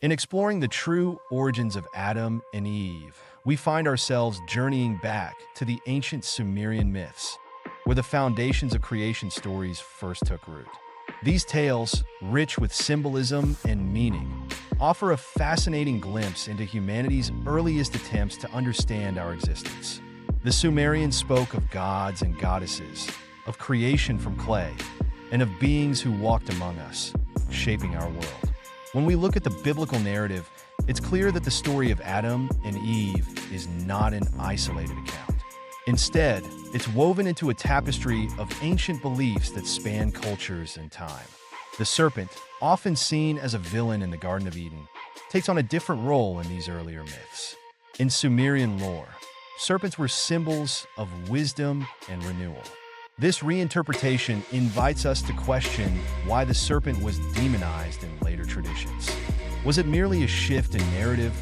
In exploring the true origins of Adam and Eve, we find ourselves journeying back to the ancient Sumerian myths, where the foundations of creation stories first took root. These tales, rich with symbolism and meaning, offer a fascinating glimpse into humanity's earliest attempts to understand our existence. The Sumerians spoke of gods and goddesses, of creation from clay, and of beings who walked among us, shaping our world. When we look at the biblical narrative, it's clear that the story of Adam and Eve is not an isolated account. Instead, it's woven into a tapestry of ancient beliefs that span cultures and time. The serpent, often seen as a villain in the Garden of Eden, takes on a different role in these earlier myths. In Sumerian lore, serpents were symbols of wisdom and renewal. This reinterpretation invites us to question why the serpent was demonized in later traditions. Was it merely a shift in narrative,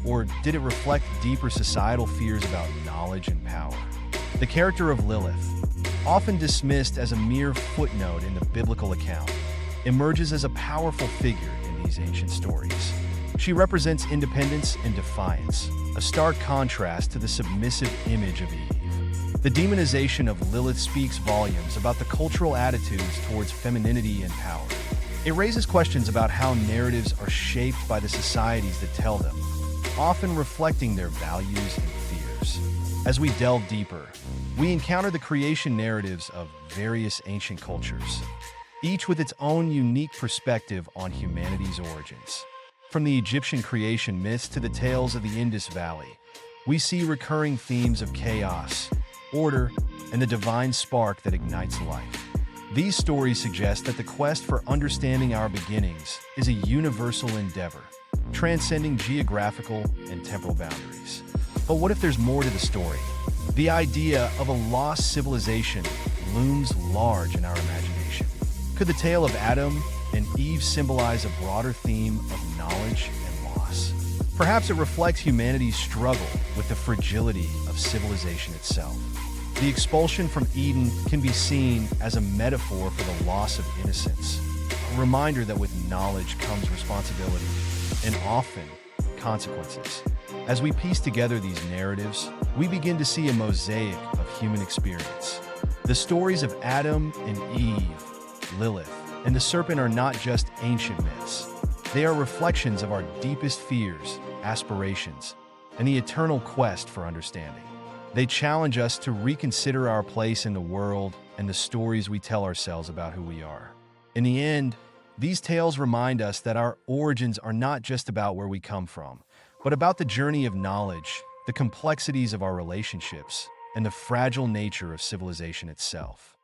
or did it reflect deeper societal fears about knowledge and power? The character of Lilith, often dismissed as a mere footnote in the biblical account, emerges as a powerful figure in these ancient stories. She represents independence and defiance, a stark contrast to the submissive image of Eve. The demonization of Lilith speaks volumes about the cultural attitudes towards femininity and power. It raises questions about how narratives are shaped by the societies that tell them, often reflecting their values and fears. As we delve deeper, we encounter the creation narratives of various ancient cultures, each with its own unique perspective on humanity's origins. From the Egyptian creation myths to the tales of the Indus Valley, we see recurring themes of chaos, order, and the divine spark that ignites life. These stories suggest that the quest for understanding our beginnings is a universal endeavor, transcending geographical and temporal boundaries. But what if there's more to the story? The idea of a lost civilization looms large in our imagination. Could the tale of Adam and Eve symbolize a broader theme of knowledge and loss? Perhaps it reflects humanity's struggle with the fragility of civilization itself. The expulsion from Eden can be seen as a metaphor for the loss of innocence, a reminder that with knowledge comes responsibility and often consequences. As we piece together these narratives, we begin to see a mosaic of human experience. The stories of Adam and Eve, Lilith, and the serpent are not just ancient myths. They are reflections of our deepest fears, aspirations, and the eternal quest for understanding. They challenge us to reconsider our place in the world and the stories we tell ourselves about who we are. In the end, these tales remind us that our origins are not just about where we come from, but about the journey of knowledge, the complexities of our relationships, and the fragile nature of civilization itself.